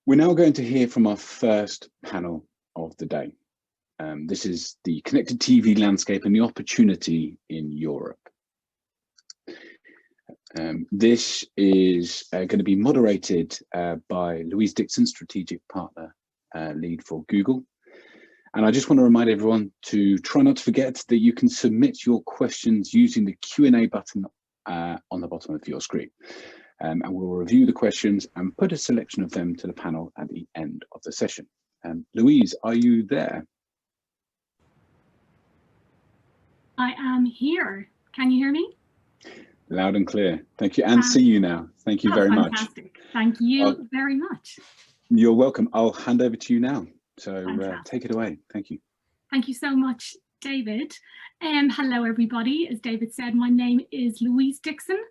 We're now going to hear from our first panel of the day. This is the connected TV landscape and the opportunity in Europe. This is going to be moderated by Louise Dixon, Strategic Partner Lead for Google. And I just want to remind everyone to try not to forget that you can submit your questions using the Q&A button on the bottom of your screen. And we'll review the questions and put a selection of them to the panel at the end of the session. Louise, are you there? I am here. Can you hear me? Loud and clear. Thank you, and see you now. Thank you very much. Fantastic. Thank you very much. You're welcome. I'll hand over to you now. So take it away. Thank you. Thank you so much, David. Hello, everybody. As David said, my name is Louise Dixon.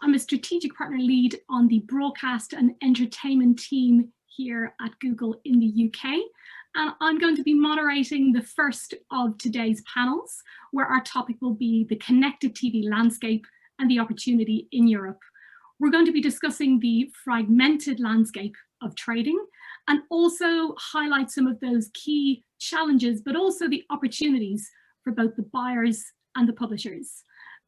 I'm a strategic partner lead on the broadcast and entertainment team here at Google in the UK. And I'm going to be moderating the first of today's panels, where our topic will be the connected TV landscape and the opportunity in Europe. We're going to be discussing the fragmented landscape of trading and also highlight some of those key challenges, but also the opportunities for both the buyers and the publishers.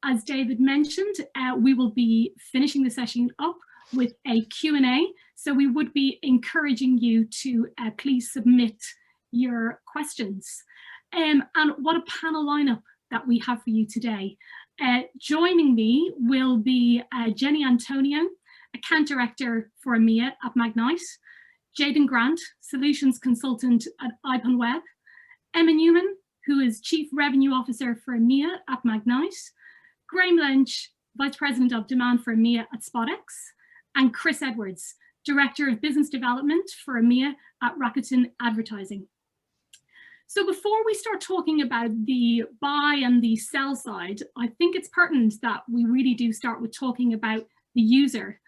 As David mentioned, we will be finishing the session up with a Q&A. So we would be encouraging you to please submit your questions. And what a panel lineup that we have for you today. Joining me will be Jenny Antoniou, Account Director for EMEA at Magnite, Jaden Grant, Solutions Consultant at IPONWEB, Emma Newman, who is Chief Revenue Officer for EMEA at Magnite, Graeme Lynch, Vice President of Demand for EMEA at SpotX, and Chris Edwards, Director of Business Development for EMEA at Rakuten Advertising. So before we start talking about the buy and the sell side, I think it's pertinent that we really do start with talking about the user.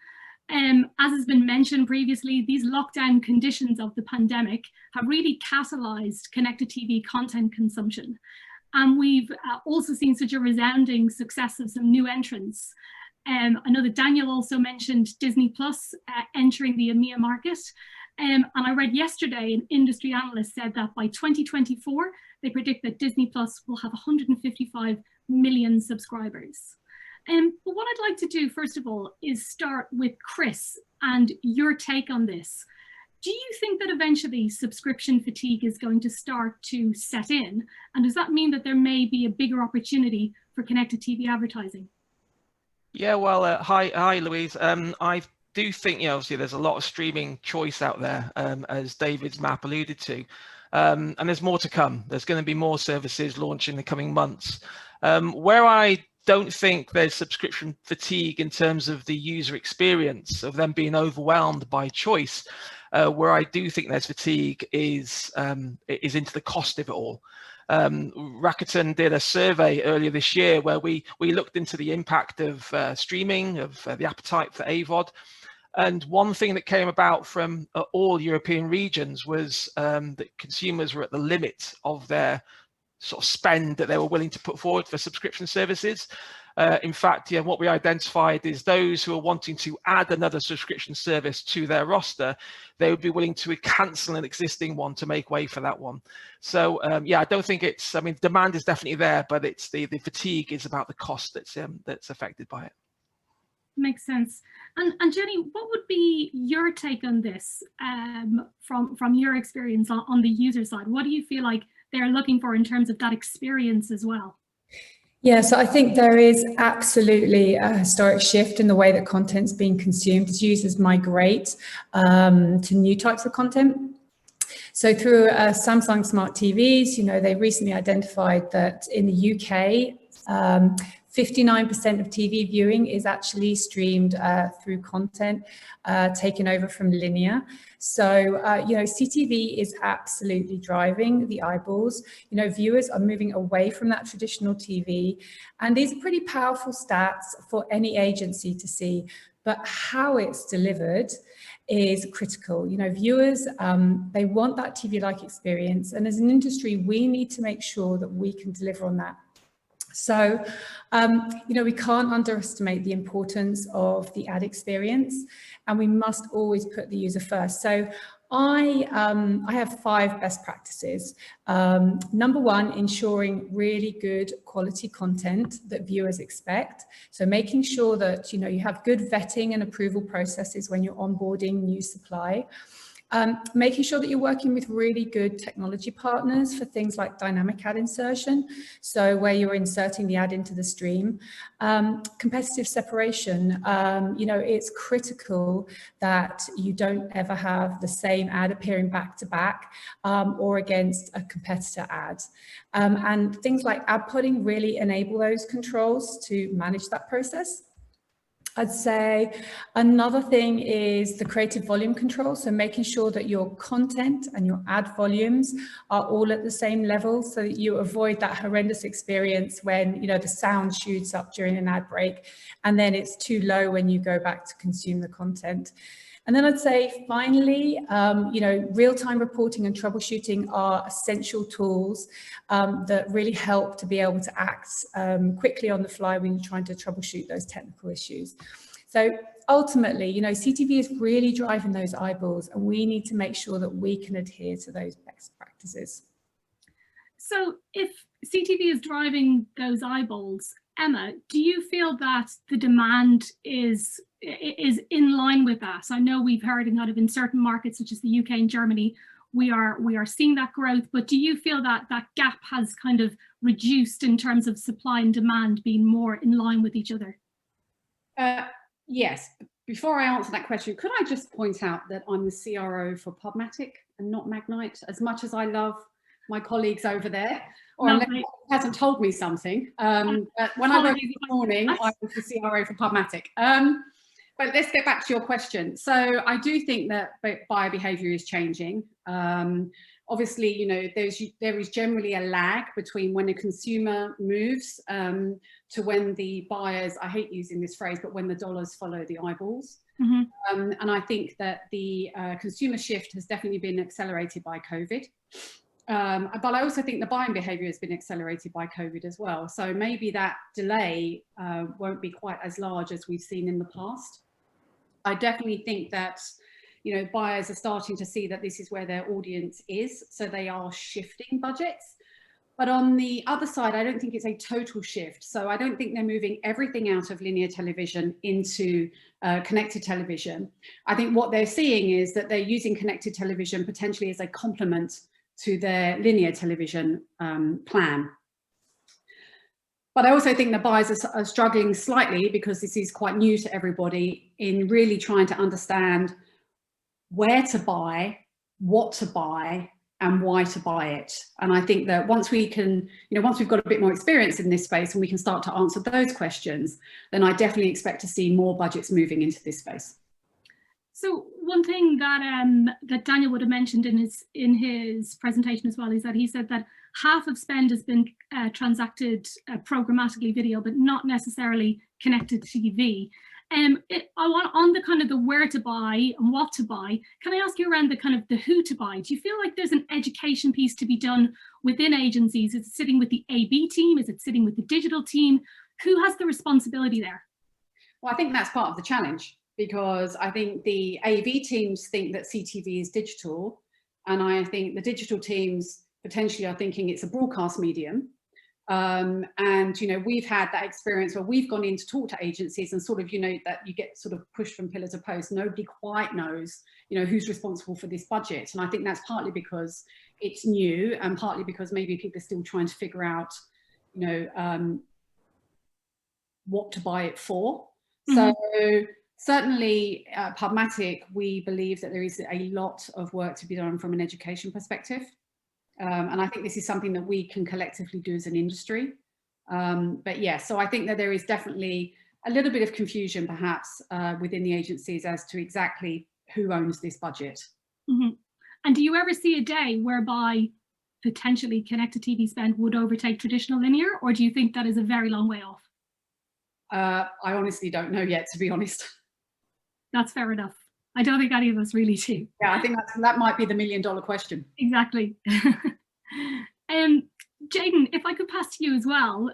As has been mentioned previously, these lockdown conditions of the pandemic have really catalyzed connected TV content consumption. And we've also seen such a resounding success of some new entrants. I know that Daniel also mentioned Disney Plus entering the EMEA market. And I read yesterday an industry analyst said that by 2024, they predict that Disney Plus will have 155 million subscribers. But what I'd like to do, first of all, is start with Chris and your take on this. Do you think that eventually subscription fatigue is going to start to set in? And does that mean that there may be a bigger opportunity for connected TV advertising? Yeah, well, hi, Louise. I do think, obviously there's a lot of streaming choice out there, as David's map alluded to, and there's more to come. There's going to be more services launched in the coming months. Where I don't think there's subscription fatigue in terms of the user experience of them being overwhelmed by choice. Where I do think there's fatigue is into the cost of it all. Rakuten did a survey earlier this year where we looked into the impact of streaming, of the appetite for AVOD. And one thing that came about from all European regions was that consumers were at the limit of their sort of spend that they were willing to put forward for subscription services. In fact, what we identified is those who are wanting to add another subscription service to their roster, they would be willing to cancel an existing one to make way for that one. So yeah, I don't think it's, I mean, demand is definitely there, but it's the fatigue is about the cost that's affected by it. Makes sense. And Jenny, what would be your take on this from your experience on the user side? What do you feel like they're looking for in terms of that experience as well? Yeah, so I think there is absolutely a historic shift in the way that content's being consumed as users migrate to new types of content. So through Samsung Smart TVs, they recently identified that in the UK, 59% of TV viewing is actually streamed through content taken over from linear. So, CTV is absolutely driving the eyeballs. Viewers are moving away from that traditional TV. And these are pretty powerful stats for any agency to see. But how it's delivered is critical. Viewers, they want that TV-like experience. And as an industry, we need to make sure that we can deliver on that. So, we can't underestimate the importance of the ad experience, and we must always put the user first. So I have 5 best practices. Number 1, ensuring really good quality content that viewers expect. So making sure that, you have good vetting and approval processes when you're onboarding new supply. Making sure that you're working with really good technology partners for things like dynamic ad insertion, so where you're inserting the ad into the stream. Competitive separation, it's critical that you don't ever have the same ad appearing back to back or against a competitor ad. And things like ad podding really enable those controls to manage that process. I'd say another thing is the creative volume control. So making sure that your content and your ad volumes are all at the same level so that you avoid that horrendous experience when, the sound shoots up during an ad break and then it's too low when you go back to consume the content. And then I'd say finally, real-time reporting and troubleshooting are essential tools that really help to be able to act quickly on the fly when you're trying to troubleshoot those technical issues. So ultimately, CTV is really driving those eyeballs, and we need to make sure that we can adhere to those best practices. So if CTV is driving those eyeballs, Emma, do you feel that the demand is in line with that? So I know we've heard in certain markets such as the UK and Germany, we are seeing that growth, but do you feel that that gap has kind of reduced in terms of supply and demand being more in line with each other? Yes. Before I answer that question, could I just point out that I'm the CRO for Pubmatic and not Magnite, as much as I love my colleagues over there, or unless he hasn't told me something. But when I woke up this morning, I was the CRO for Pubmatic. But let's get back to your question. So I do think that buyer behaviour is changing. Obviously, there is generally a lag between when a consumer moves to when the buyers, I hate using this phrase, but when the dollars follow the eyeballs. Mm-hmm. And I think that the consumer shift has definitely been accelerated by COVID. But I also think the buying behaviour has been accelerated by COVID as well. So maybe that delay won't be quite as large as we've seen in the past. I definitely think that, buyers are starting to see that this is where their audience is. So they are shifting budgets. But on the other side, I don't think it's a total shift. So I don't think they're moving everything out of linear television into connected television. I think what they're seeing is that they're using connected television potentially as a complement to their linear television plan. But I also think the buyers are struggling slightly, because this is quite new to everybody, in really trying to understand where to buy, what to buy, and why to buy it. And I think that once we can, once we've got a bit more experience in this space and we can start to answer those questions, then I definitely expect to see more budgets moving into this space. So one thing that that Daniel would have mentioned in his presentation as well is that he said that half of spend has been transacted programmatically video, but not necessarily connected TV. I want on the kind of the where to buy and what to buy. Can I ask you around the kind of the who to buy? Do you feel like there's an education piece to be done within agencies? Is it sitting with the AB team? Is it sitting with the digital team? Who has the responsibility there? Well, I think that's part of the challenge, because I think the AV teams think that CTV is digital, and I think the digital teams potentially are thinking it's a broadcast medium. And we've had that experience where we've gone in to talk to agencies and sort of, that you get sort of pushed from pillar to post. Nobody quite knows, who's responsible for this budget. And I think that's partly because it's new, and partly because maybe people are still trying to figure out, what to buy it for. Mm-hmm. So certainly Pubmatic, we believe that there is a lot of work to be done from an education perspective. And I think this is something that we can collectively do as an industry. But yeah, so I think that there is definitely a little bit of confusion perhaps within the agencies as to exactly who owns this budget. Mm-hmm. And do you ever see a day whereby potentially connected TV spend would overtake traditional linear, or do you think that is a very long way off? I honestly don't know yet, to be honest. That's fair enough. I don't think any of us really do. Yeah, I think that might be the $1 million question. Exactly. Jaden, if I could pass to you as well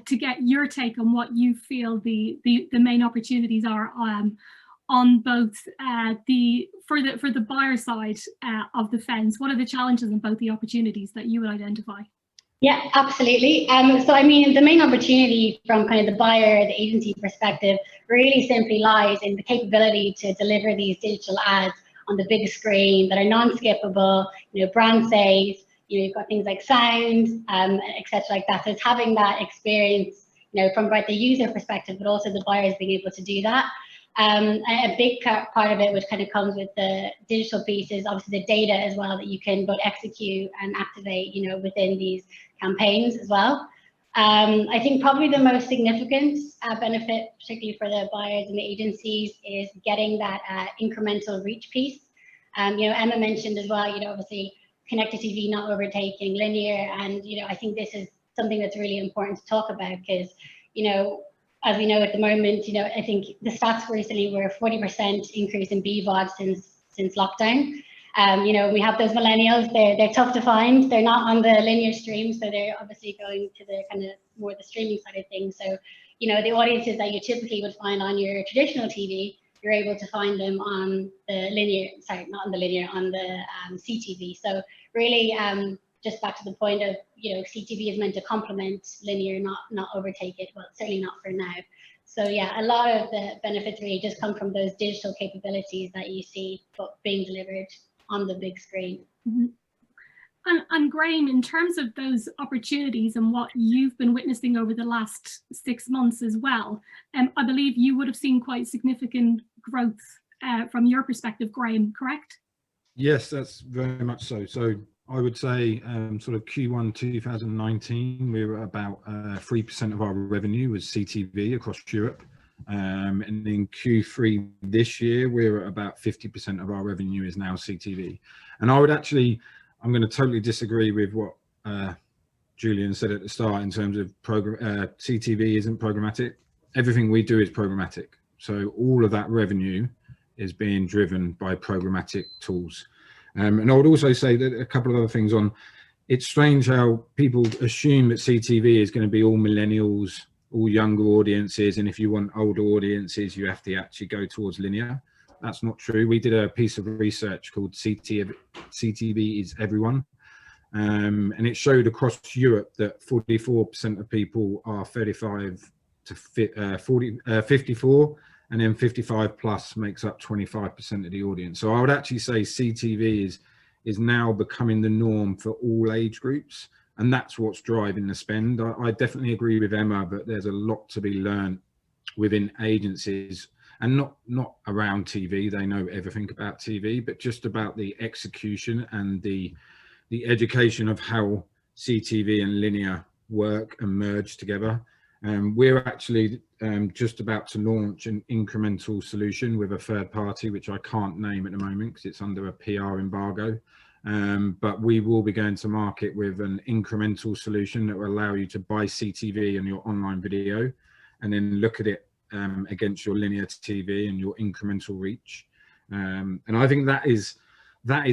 to get your take on what you feel the main opportunities are on both for the buyer side of the fence. What are the challenges and both the opportunities that you would identify? Yeah, absolutely. So I mean, the main opportunity from kind of the buyer, the agency perspective really simply lies in the capability to deliver these digital ads on the big screen that are non-skippable, you know, brand safe. You know, you've got things like sound, etc. like that. So it's having that experience, you know, from both the user perspective, but also the buyers being able to do that. A big part of it, which kind of comes with the digital piece, is obviously the data as well that you can both execute and activate, you know, within these campaigns as well. I think probably the most significant benefit, particularly for the buyers and the agencies, is getting that incremental reach piece. You know, Emma mentioned as well, you know, obviously connected TV not overtaking linear, and you know, I think this is something that's really important to talk about because, you know, as we know at the moment, you know, I think the stats recently were 40% increase in BVOD since lockdown. You know, we have those millennials, they're tough to find. They're not on the linear stream, so they're obviously going to the kind of more the streaming side of things. So, you know, the audiences that you typically would find on your traditional TV, you're able to find them on the linear, sorry, not on the linear, on the CTV. So really, just back to the point of, you know, CTV is meant to complement linear, not overtake it. Well, certainly not for now. So yeah, a lot of the benefits really just come from those digital capabilities that you see being delivered on the big screen. Mm-hmm. And Graeme, in terms of those opportunities and what you've been witnessing over the last 6 months as well, I believe you would have seen quite significant growth from your perspective, Graeme, correct? Yes, that's very much so. So I would say sort of Q1 2019, we were about 3% of our revenue was CTV across Europe. And in Q3 this year, we're at about 50% of our revenue is now CTV. And I would actually, I'm going to totally disagree with what Julian said at the start in terms of CTV isn't programmatic. Everything we do is programmatic. So all of that revenue is being driven by programmatic tools. And I would also say that a couple of other things on, it's strange how people assume that CTV is going to be all millennials, all younger audiences, and if you want older audiences, you have to actually go towards linear. That's not true. We did a piece of research called CTV is Everyone, and it showed across Europe that 44% of people are 35 to 54, and then 55 plus makes up 25% of the audience. So I would actually say CTV is now becoming the norm for all age groups, and that's what's driving the spend. I definitely agree with Emma, but there's a lot to be learned within agencies, and not around TV. They know everything about TV, but just about the execution and the education of how CTV and linear work and merge together. We're actually just about to launch an incremental solution with a third party, which I can't name at the moment because it's under a PR embargo. But we will be going to market with an incremental solution that will allow you to buy CTV and your online video and then look at it against your linear TV and your incremental reach. And I think that is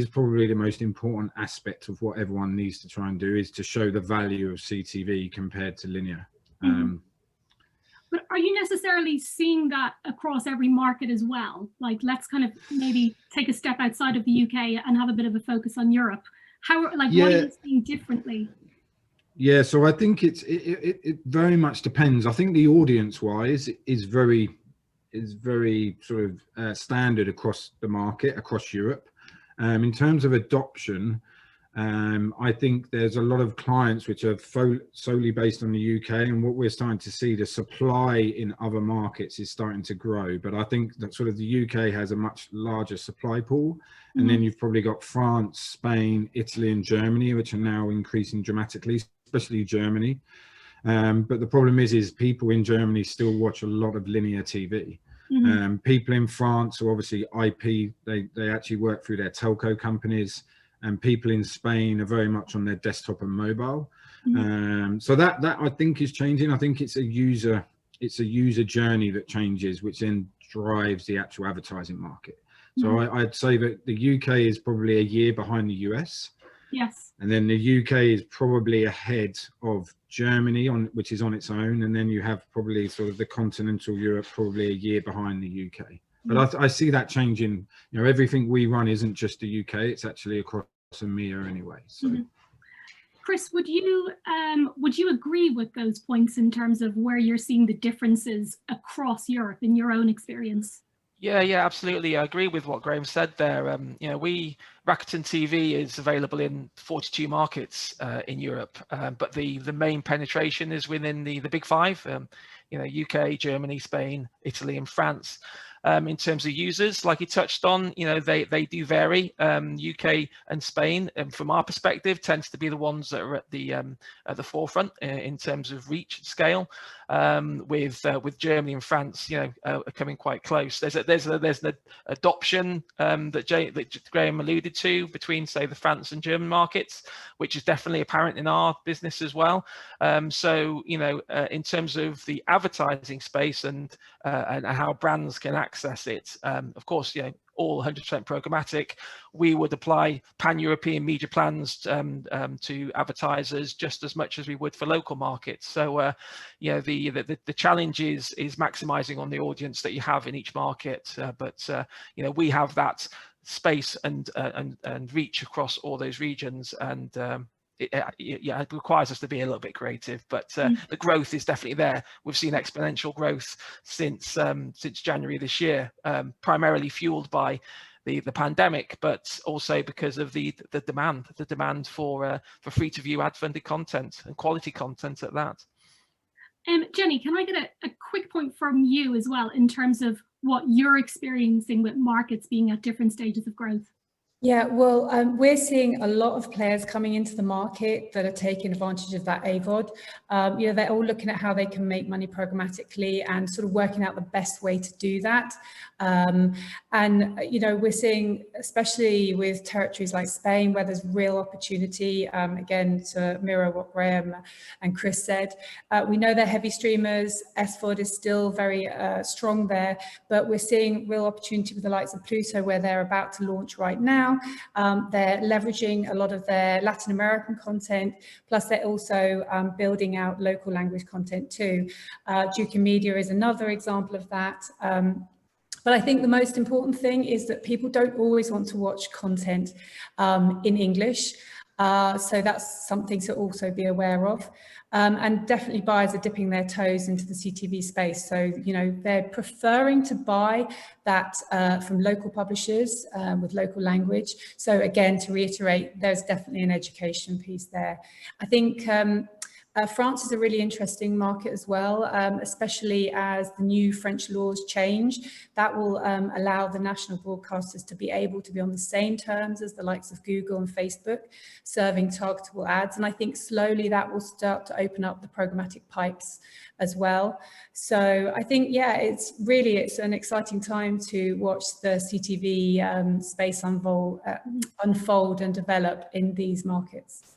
probably the most important aspect of what everyone needs to try and do, is to show the value of CTV compared to linear. But are you necessarily seeing that across every market as well? Like, let's kind of maybe take a step outside of the UK and have a bit of a focus on Europe. What are you seeing differently? Yeah, so I think it very much depends. I think the audience wise is very sort of standard across the market, across Europe. In terms of adoption, I think there's a lot of clients which are solely based on the UK, and what we're starting to see, the supply in other markets is starting to grow. But I think that sort of the UK has a much larger supply pool, and then you've probably got France, Spain, Italy and Germany, which are now increasing dramatically, especially Germany. But the problem is people in Germany still watch a lot of linear TV. People in France are obviously IP, they actually work through their telco companies. And people in Spain are very much on their desktop and mobile. So that I think is changing. I think it's a user journey that changes, which then drives the actual advertising market. So I'd say that the UK is probably a year behind the US. Yes. And then the UK is probably ahead of Germany, which is on its own. And then you have probably sort of the continental Europe, probably a year behind the UK. But I see that changing. You know, everything we run isn't just the UK, it's actually across EMEA anyway. So. Chris, would you agree with those points in terms of where you're seeing the differences across Europe in your own experience? Yeah, absolutely. I agree with what Graeme said there. You know, Rakuten TV is available in 42 markets in Europe, but the main penetration is within the big five. You know, UK, Germany, Spain, Italy, and France. In terms of users, like you touched on, you know, they do vary. UK and Spain, from our perspective, tends to be the ones that are at the forefront in terms of reach and scale. With Germany and France, you know, are coming quite close. There's an adoption that Graeme alluded to between, say, the France and German markets, which is definitely apparent in our business as well. So, you know, in terms of the advertising space and how brands can access it, of course, you know, all 100% programmatic. We would apply pan-European media plans to advertisers just as much as we would for local markets. So, you know, the challenge is maximizing on the audience that you have in each market. But you know, we have that space and reach across all those regions, and it requires us to be a little bit creative, but the growth is definitely there. We've seen exponential growth since January this year, primarily fueled by the pandemic, but also because of the demand for free to view ad-funded content and quality content at that. Jenny, can I get a quick point from you as well in terms of what you're experiencing with markets being at different stages of growth? Yeah, well, we're seeing a lot of players coming into the market that are taking advantage of that AVOD. You know, they're all looking at how they can make money programmatically and sort of working out the best way to do that. And, you know, we're seeing, especially with territories like Spain, where there's real opportunity, again, to mirror what Graeme and Chris said. We know they're heavy streamers. SVOD is still very strong there, but we're seeing real opportunity with the likes of Pluto, where they're about to launch right now. They're leveraging a lot of their Latin American content, plus they're also building out local language content too. Duke Media is another example of that. But I think the most important thing is that people don't always want to watch content in English. So that's something to also be aware of. And definitely buyers are dipping their toes into the CTV space. So, you know, they're preferring to buy that from local publishers with local language. So again, to reiterate, there's definitely an education piece there. I think France is a really interesting market as well, especially as the new French laws change. That will allow the national broadcasters to be able to be on the same terms as the likes of Google and Facebook, serving targetable ads. And I think slowly that will start to open up the programmatic pipes as well. So I think, yeah, it's an exciting time to watch the CTV space unfold and develop in these markets.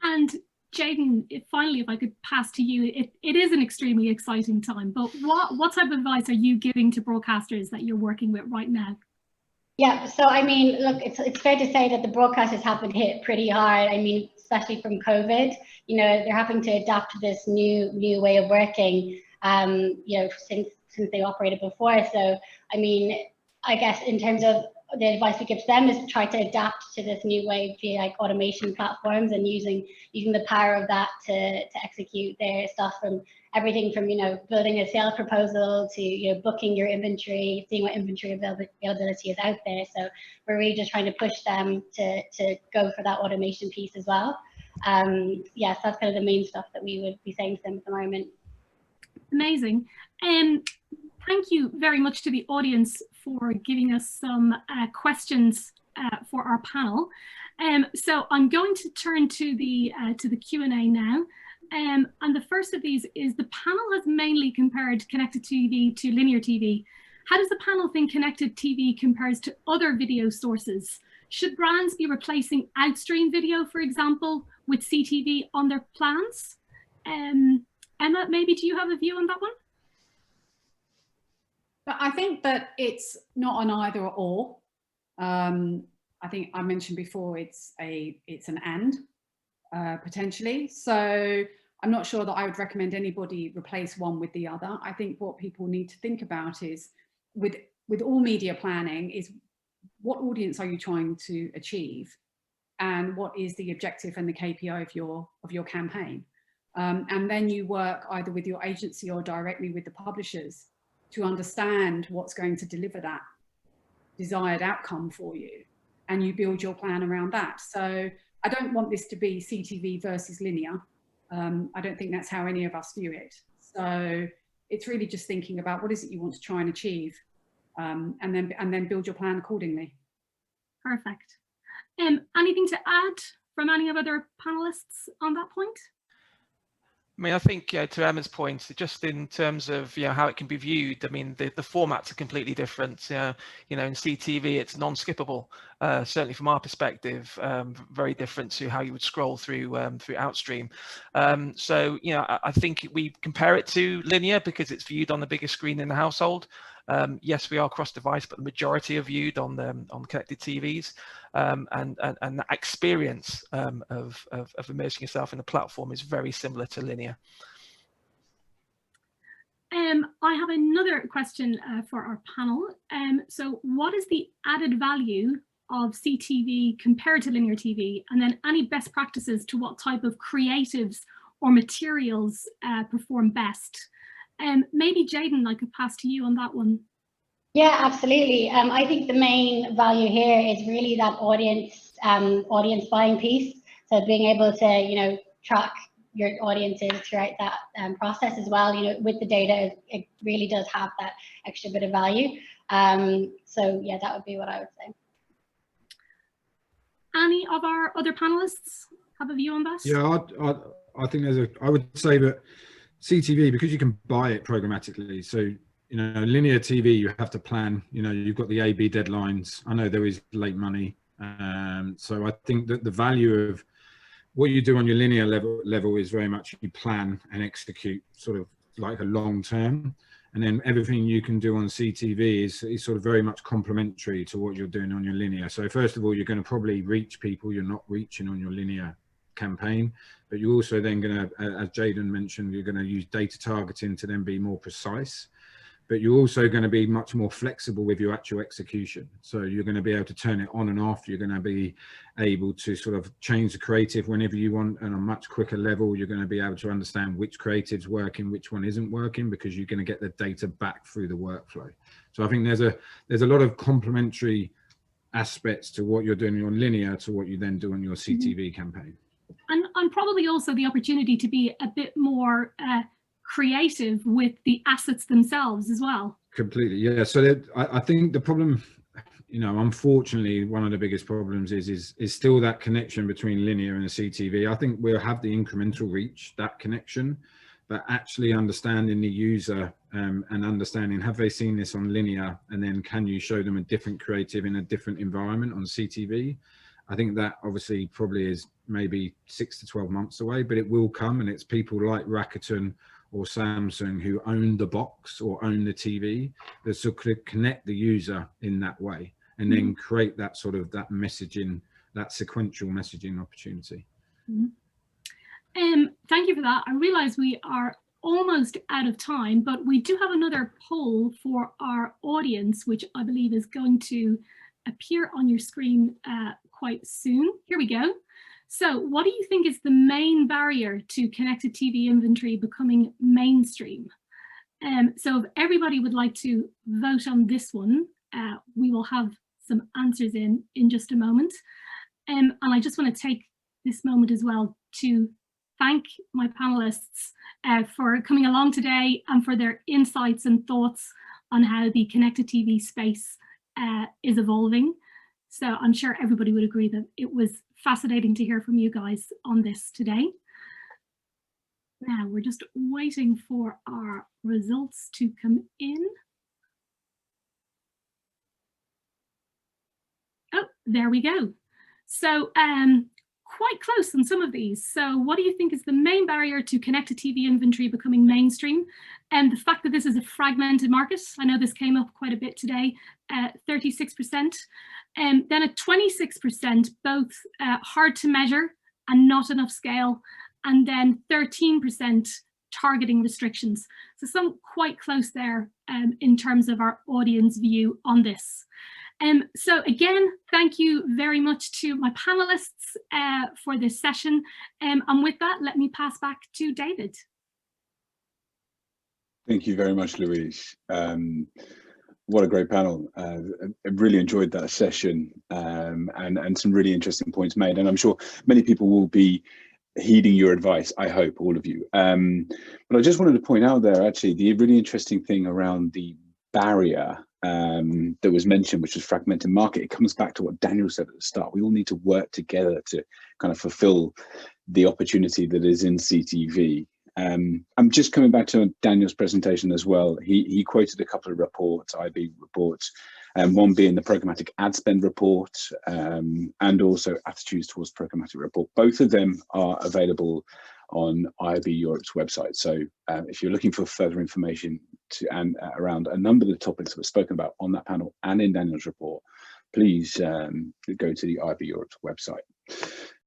And Jaden, finally, if I could pass to you, it is an extremely exciting time, but what type of advice are you giving to broadcasters that you're working with right now? Yeah, so I mean, look, it's fair to say that the broadcasters have been hit pretty hard. I mean, especially from COVID, you know, they're having to adapt to this new way of working, you know, since they operated before. So, I mean, I guess in terms of the advice we give to them is to try to adapt to this new way via like automation platforms and using the power of that to execute their stuff, from everything from, you know, building a sales proposal to, you know, booking your inventory, seeing what inventory availability is out there. So we're really just trying to push them to go for that automation piece as well. Yes, that's kind of the main stuff that we would be saying to them at the moment. Amazing. Thank you very much to the audience for giving us some questions for our panel. So I'm going to turn to the Q&A now. And the first of these is, the panel has mainly compared connected TV to linear TV. How does the panel think connected TV compares to other video sources? Should brands be replacing outstream video, for example, with CTV on their plans? Emma, maybe do you have a view on that one? But I think that it's not an either or. I think I mentioned before, it's an and potentially. So I'm not sure that I would recommend anybody replace one with the other. I think what people need to think about is with all media planning is what audience are you trying to achieve, and what is the objective and the KPI of your campaign. And then you work either with your agency or directly with the publishers to understand what's going to deliver that desired outcome for you, and you build your plan around that. So I don't want this to be CTV versus linear. I don't think that's how any of us view it. So it's really just thinking about what is it you want to try and achieve, and then build your plan accordingly. Perfect. Anything to add from any of other panelists on that point? I mean, I think to Emma's point, just in terms of how it can be viewed, I mean, the formats are completely different. In CTV, it's non-skippable. Certainly from our perspective, very different to how you would scroll through Outstream. So I think we compare it to linear because it's viewed on the biggest screen in the household. Yes, we are cross-device, but the majority are viewed on connected TVs, and that experience of immersing yourself in the platform is very similar to linear. I have another question for our panel. So what is the added value of CTV compared to linear TV, and then any best practices to what type of creatives or materials perform best? Maybe Jaden, I could pass to you on that one. Yeah, absolutely. I think the main value here is really that audience buying piece. So being able to, track your audiences throughout that process as well. With the data, it really does have that extra bit of value. So yeah, that would be what I would say. Any of our other panelists have a view on that? Yeah, I think I would say that CTV, because you can buy it programmatically, so linear TV you have to plan. You've got the AB deadlines. I know there is late money, so I think that the value of what you do on your linear level is very much you plan and execute sort of like a long term, and then everything you can do on CTV is sort of very much complementary to what you're doing on your linear. So first of all, you're going to probably reach people you're not reaching on your linear campaign, but you're also then going to, as Jaden mentioned, you're going to use data targeting to then be more precise, but you're also going to be much more flexible with your actual execution. So you're going to be able to turn it on and off. You're going to be able to sort of change the creative whenever you want, and on a much quicker level. You're going to be able to understand which creative's working, which one isn't working, because you're going to get the data back through the workflow. So I think there's a lot of complementary aspects to what you're doing on linear to what you then do on your CTV campaign. And probably also the opportunity to be a bit more creative with the assets themselves as well. Completely, yeah. So I think the problem, unfortunately, one of the biggest problems is still that connection between linear and the CTV. I think we'll have the incremental reach, that connection, but actually understanding the user and understanding, have they seen this on linear, and then can you show them a different creative in a different environment on CTV? I think that obviously probably is maybe 6 to 12 months away, but it will come, and it's people like Rakuten or Samsung who own the box or own the TV that sort of connect the user in that way, and then create that sort of that messaging, that sequential messaging opportunity. Thank you for that. I realize we are almost out of time, but we do have another poll for our audience, which I believe is going to appear on your screen quite soon. Here we go. So what do you think is the main barrier to connected TV inventory becoming mainstream? So if everybody would like to vote on this one, we will have some answers in just a moment. And I just want to take this moment as well to thank my panelists for coming along today and for their insights and thoughts on how the connected TV space is evolving. So I'm sure everybody would agree that it was fascinating to hear from you guys on this today. Now we're just waiting for our results to come in. Oh, there we go. So quite close on some of these. So what do you think is the main barrier to connected TV inventory becoming mainstream? And the fact that this is a fragmented market. I know this came up quite a bit today, 36%. Then at 26%, both hard to measure and not enough scale, and then 13% targeting restrictions. So some quite close there in terms of our audience view on this. So again, thank you very much to my panelists for this session. And with that, let me pass back to David. Thank you very much, Louise. What a great panel. I really enjoyed that session and some really interesting points made. And I'm sure many people will be heeding your advice, I hope, all of you. But I just wanted to point out there, actually, the really interesting thing around the barrier that was mentioned, which was fragmented market. It comes back to what Daniel said at the start. We all need to work together to kind of fulfill the opportunity that is in CTV. I'm just coming back to Daniel's presentation as well. He quoted a couple of reports, IAB reports, one being the programmatic ad spend report and also attitudes towards programmatic report. Both of them are available on IAB Europe's website. So if you're looking for further information around a number of the topics that were spoken about on that panel and in Daniel's report, please go to the IAB Europe's website.